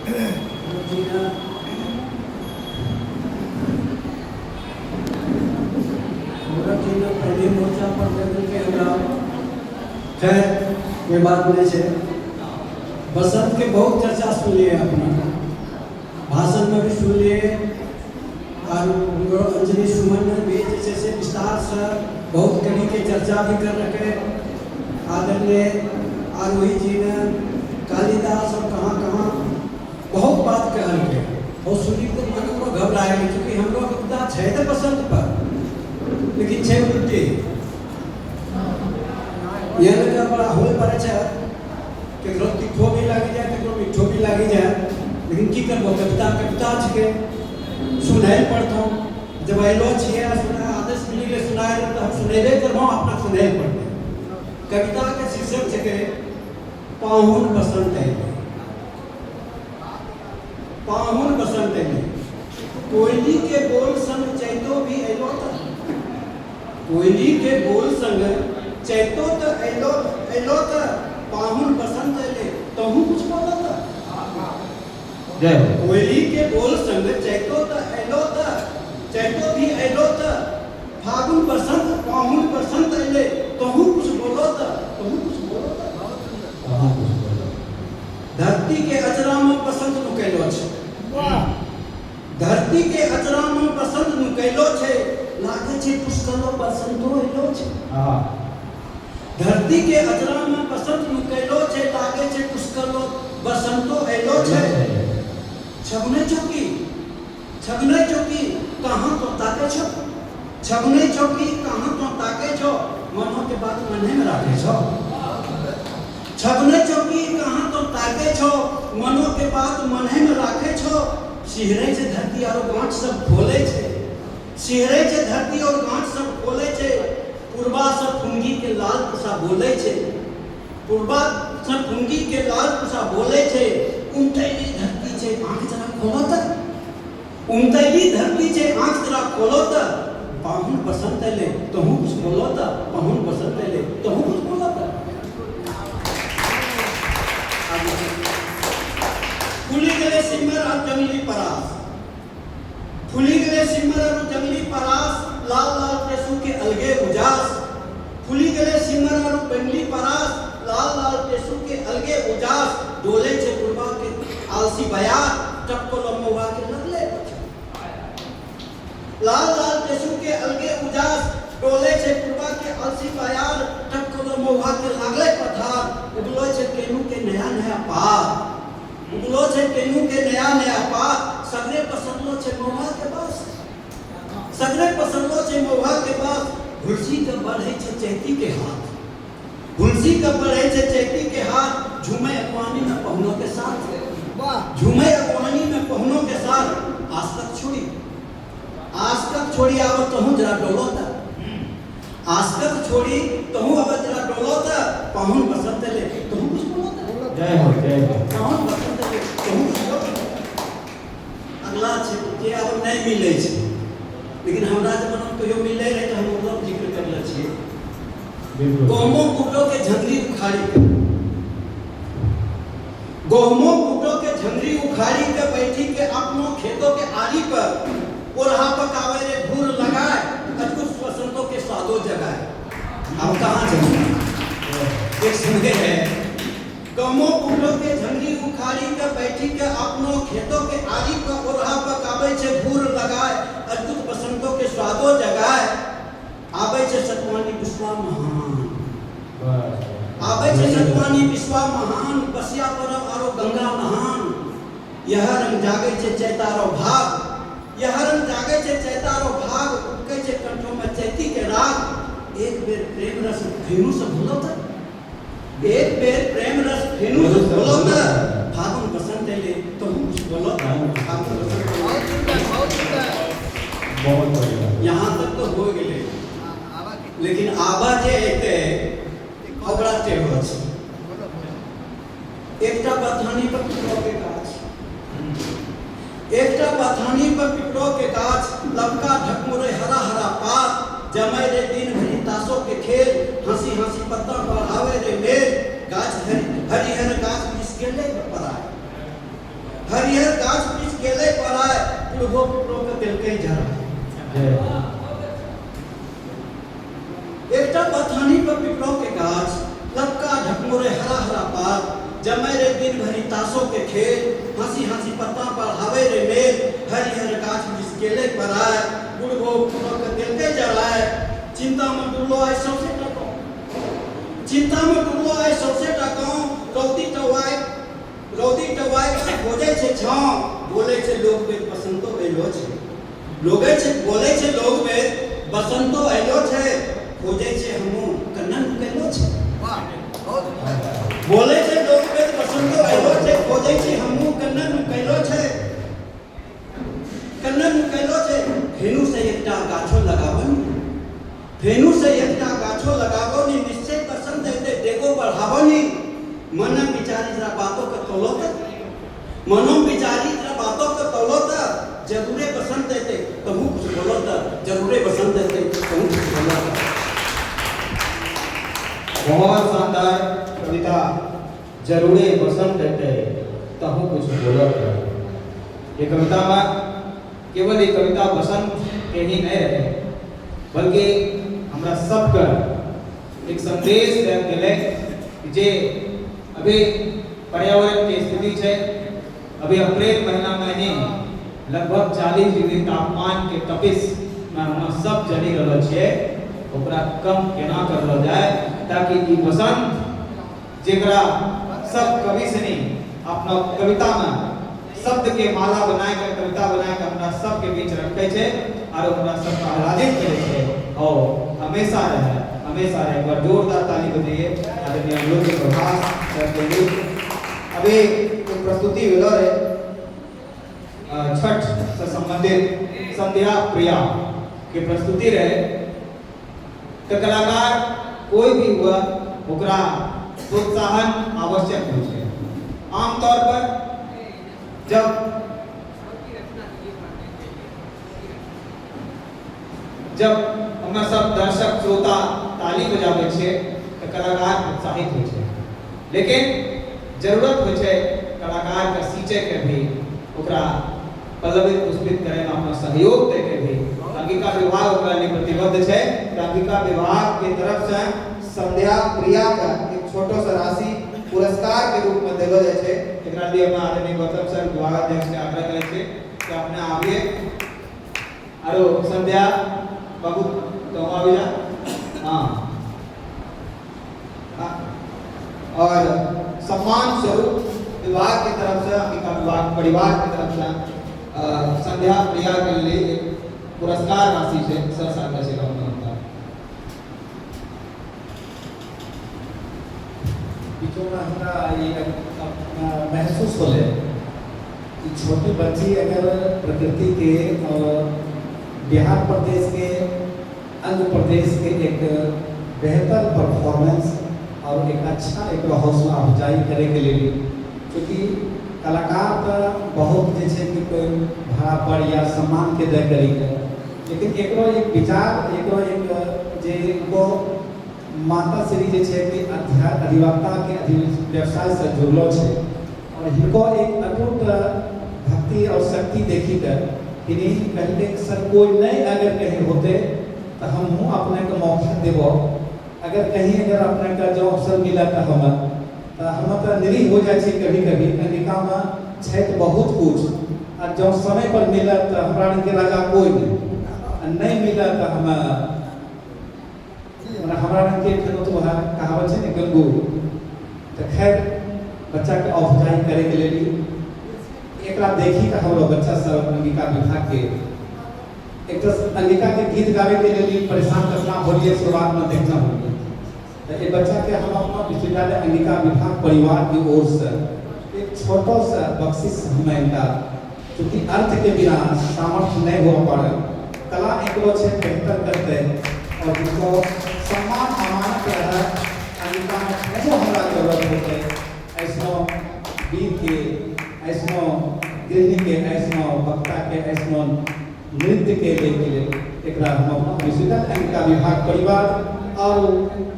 पहले मोर्चा पर के खैर ये बात नहीं है। बसंत के बहुत चर्चा सुन लिए अपना भाषण में भी सुन लिए और अंजलि सुमन ने भी जैसे विस्तार से बहुत कड़ी के चर्चा भी कर रखे। आदरणीय आरोही जी ने कालिदास और कहाँ कहाँ बहुत बात कह रहे और सुनी तो मन को घबराएगी क्योंकि हम लोग अपना छह तो बसंत पर लेकिन छह उल्टी यह लगा बड़ा होल पड़े छे केकरो तीखो भी लागी जाए केकरो मीठो भी लागी जाए लेकिन की करबो कविता कविता छके सुनाई पड़तो जब आइलो छिए सुना आदेश मिली के सुनाए तो हम सुनेबे करबो अपना सुनाई पड़ते। कविता के शीर्षक छके पाहुन बसंत है। पाहुन बसंत है कोयली के बोल संग चैतो भी आइलो त कोयली के बोल संग चैतो त आइलो त पाहुन बसंत है तहु कुछ बोला था। कोयली के बोल संग चैतो त आइलो त चैतो भी आइलो त फागुन बसंत पाहुन बसंत आइले तहु कुछ बोलो त तहु कुछ बोलो त धरती के अजरा में बसंत नु कैलो छे। धरती के अजरा में बसंत नु कैलो छे लागे छे पुष्कलो बसंतो आइलो छे। धरती के अजरा में बसंत नु कैलो छे लागे छे पुष्कलो बसंतो आइलो छे। छगने चौकी कहां तो ताके छो। छगने चौकी कहां तो ताके छो मनो के बात मने में राखे छो। छगने चौकी कहां तो ताके छो मनो के बात मने में राखे छो। सिहरे से धरती और गांठ सब खोले छे। सिहरे से धरती और गांठ सब खोले छे। पूर्वा से फुंगी के लाल पुसा बोले छे। पूर्वा से फुंगी के लाल पुसा बोले छे। उमतेली धरती छे आंख जरा खोलो त। उमतेली धरती छे आंख जरा खोलो त पाहुन बसंत ले तहु कुछ बोलो त। पाहुन बसंत ले तहु कुछ बोलो त। फूली गले सिमर और जंगली परास। फूली गले सिमर और जंगली परास लाल लाल केसू के अलगे उजास। फूली गले सिमर और जंगली परास लाल लाल केसू के अलगे उजास। डोले छे पूर्वा के आलसी बयार टपको लम्बवा के लगले लाल लाल केसू के अलगे उजास। डोले छे पूर्वा के आलसी बयार टपको लम्बवा के लगले पथार। उगलो छे केनू के नया नया पार। उगलो छे केनू के नया नया पार। सगरे पसंदलो छे मोहा के पास। सगरे पसंदलो छे मोहा के पास। हुलसी का बढ़े छे चैती के हाथ। हुलसी का बढ़े छे चैती के हाथ। झूमे अगवानी में पहुनों के साथ। झूमे अगवानी में पहुनों के साथ। आज तक छोड़ी आवो तहु जरा डोलो त। आज तक छोड़ी तहु अब जरा डोलो त। पाहुन बसंत ले तहु कुछ बोलो त। जय हो पाहुन बसंत ले तहु कुछ बोलो त। अगला छे जे अब नहीं मिले छे लेकिन हमरा जब तो यो मिले रहे तो हम ओकरा जिक्र करले छिए। गहमो कुटो के झंगरी उखाड़ी के। गहमो कुटो के झंगरी उखाड़ी के बैठी के अपनों खेतों के आरी पर ओरहा पकावे रे भूर लगाए अद्भुत बसंतों के स्वादों जगाए। अब कहां जाऊंगा एक संगे है। गहमो कुटो के झंगरी उखाड़ी के बैठी के अपनों खेतों के आरी पर ओरहा पकावे छे भूर लगाए अद्भुत बसंतों के स्वादों जगाए। आवे छे सतवानी विश्वा महान। आवे छे सतवानी विश्वा महान। बसिया परब आरो गंगा नहान। यह रंग जागे छे चैतारो भाग। यह रंग जागे छे चैतारो भाग। उठके छे कंठों में चैती के राग। एक बेर प्रेम रस धेनु से भूलो त। एक बेर प्रेम रस धेनु से भूलो त। फागुन बसंत ले तो कुछ बोलो त। फागुन बसंत बहुत बढ़िया। यहाँ तक तो हो गेले लेकिन आबा जे एते ओकरा टेढ़ो छै। एकटा बथानी पर पिपरो के गाछ। एकटा बथानी पर पिपरो के गाछ। लबका ढकमुरे हरा हरा पात। जमै रे दिन भरी तासों के खेल। हंसी हंसी पत्ता बढ़ावे रे मेल। गाछ हरिहर गाछ बिस्केले पराए। हरिहर गाछ वृक्ष गेले पर आए पुरबो पुरो के देलकै जरा। एकटा बथानी पर पिपरो के गाछ, लक्का ढकमोरे हरा हरा पात, जमै रे दिन भरी तासों के खेल, हंसी हंसी पत्ता पर हवे रे मेल, हरिहर गाछ वृक्ष गेले पर आए पुरबो पुरो के देलकै जरा। चिंता में डुबलो आए सौसे टको, चिंता में डुबलो आए सौसे टको, रौदी टवाई के खोजे छे छाव, बोले छे लोग में बसंतो एलो छे, लोगे छे बोले छे लोग में बसंतो एलो छे, खोजे छे हमू कन्नन केलो छे। बोले छे लोग में बसंतो एलो छे, खोजे छे हमू कन्नन केलो छे, कन्नन केलो छे। फेनु से एकटा गाछो लगावन, फेनु से एकटा गाछो लगावो नी, निश्चय पसंद देते देखो बढ़ावो नी। मनम विचारी जरा बातों का तोलो तक, मनम विचारी जरा बातों का तोलो तक, जरूरे पसंद देते तब कुछ बोलो तक, जरूरे पसंद देते तब कुछ बोलो तक। बहुत शानदार कविता, जरूरे पसंद देते तब कुछ बोलो तक। ये कविता में केवल एक कविता बसंत के ही नहीं रहे, बल्कि हमरा सबका एक संदेश देले जे अभी पर्यावरण की स्थिति है। अभी अप्रैल महीना में ही लगभग 40 डिग्री तापमान के तपिश में हम सब जली रहल छे, ओकरा कम केना करलो जाए ताकि ई बसंत जेकरा सब कवि सनी अपना कविता में शब्द के माला बनाए के कविता बनाए के हमरा सब के बीच रखे छे और हमरा सब को आह्लादित करे छे और हमेशा रहे एक बार जोरदार ताली बजाइए आदरणीय लोग के प्रभास करते। अभी एक प्रस्तुति भेलो रे छठ से संबंधित संध्या प्रिया के प्रस्तुति रहे, तो कलाकार कोई भी हुआ ओकरा प्रोत्साहन आवश्यक होय छै। आमतौर पर जब हमरा सब दर्शक श्रोता ताली बजाबै छै तो कलाकार प्रोत्साहित होइ छै, लेकिन जरूरत होइ छै कलाकार के सींचे के भी, ओकरा पल्लवित पुष्पित करे में अपना सहयोग दे के भी। अंगिका विभाग ओकरा लिए प्रतिबद्ध छै। अंगिका विभाग के तरफ से संध्या प्रिया का एक छोटो सा राशि पुरस्कार के रूप में देलो जाय छै। एकरा लिए हम आदरणीय गौतम सर विभागाध्यक्ष से आग्रह करै छी कि अपने आबिए आरो संध्या बाबू तो आबिया। और सम्मान स्वरूप विभाग की तरफ से, अंगिका विभाग परिवार की तरफ से संध्या प्रिया के लिए पुरस्कार राशि से सरसाधा से होता है। बिचौना हमरा ये महसूस होले कि छोटी बच्ची अगर प्रकृति के और बिहार प्रदेश के अन्य प्रदेश के एक बेहतर परफॉर्मेंस और एक अच्छा एक हौसला अफजाई करे के लिए, क्योंकि कलाकार का बहुत जैसे कि कोई भाड़ा पर या सम्मान के दे करी के, लेकिन एकरो एक विचार एकरो एक जे को माता श्री जैसे कि अधिवक्ता के व्यवसाय से जुड़लो छे और इनको एक अटूट भक्ति और शक्ति देखी कर इन्हीं कहते सर कोई नहीं अगर कहीं होते तो हम अपने को मौका देवो, अगर कहीं अगर अपने का जो अवसर मिला तो हम तो निरीह हो जाए कभी कभी अंगिका में छै तो बहुत कुछ और जो समय पर मिला तो हमारा के राजा कोई नहीं मिला तो हमारा के तो कहावत है गंगू। तो खैर बच्चा के औपचारिक करे के लिए एक देखी तो हम बच्चा सब अंगिका विभाग के एक तो अंगिका के गीत गावे के लिए परेशान करना होलिए शुरुआत में देखना होलिए। तो ये बच्चा के हम अपना विश्वविद्यालय अंगिका विभाग परिवार की ओर से एक छोटा सा बख्शिश हम इनका, क्योंकि अर्थ के बिना सामर्थ्य नहीं हो पाए, कला एक बेहतर करते और जिनको सम्मान अमानत रहा अंगिका में ऐसा हमारा जरूरत होते ऐसा वीर के ऐसा गृहिणी के ऐसा वक्ता के ऐसा नृत्य के लिए एक हम अपना विश्वविद्यालय अंगिका विभाग परिवार और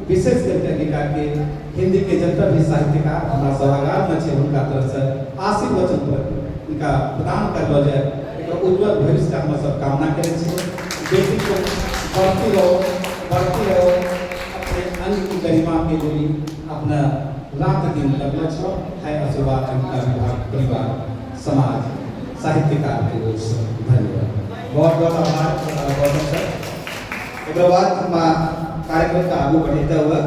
विशेष करके अंगिका के हिंदी के जितना भी साहित्यकार हमारा सभागार में उनका तरफ से आशीर्वचन पर इनका प्रदान करलो जाए, एक उज्जवल भविष्य का हम सब कामना करें छे। बेटी को बढ़ती रहो अपने अंग की गरिमा के लिए अपना रात दिन लगल छो है आशीर्वाद इनका विभाग परिवार समाज साहित्यकार के ओर से धन्यवाद। बहुत बहुत आभार गौतम सर। एक बाद हम कार्यक्रम का आगू बढ़ते हुए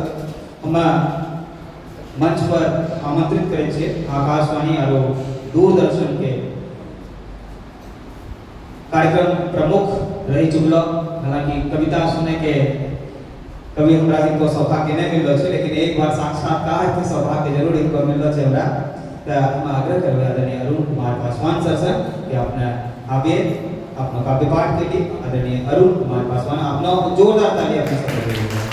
हम मंच पर आमंत्रित करें छे आकाशवाणी और दूरदर्शन के कार्यक्रम प्रमुख रही चुकल। हालांकि कविता सुने के कभी हमरा इनको सौभाग्य नहीं मिल रहा, लेकिन एक बार साक्षात्कार के सौभाग्य जरूर इनको मिल रहा हमरा। तो हम आग्रह करबे आदरणीय अरुण कुमार पासवान सर कि अपने आबे अपना काव्य पाठ के लिए आदरणीय अरुण कुमार पासवान अपना जोरदार ताली अपने सब दीजिए।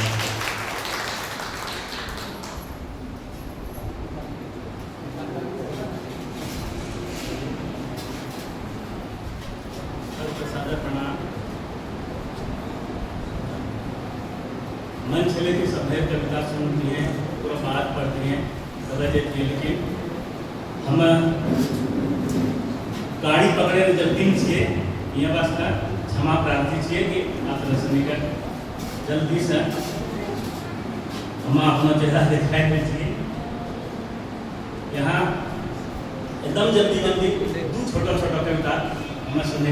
मन चले कि सब कविता सुनती हैं, पूरा बात पढ़ती हैं, समझ लेती हैं, लेकिन हम गाड़ी पकड़े जल्दी छे ये वास्ते क्षमा प्रार्थी छे कि आप रसनिकर जल्दी से हम अपना चेहरा दिखाई दीजिए। यहाँ एकदम जल्दी दो छोटा छोटा कविता हमें सुनने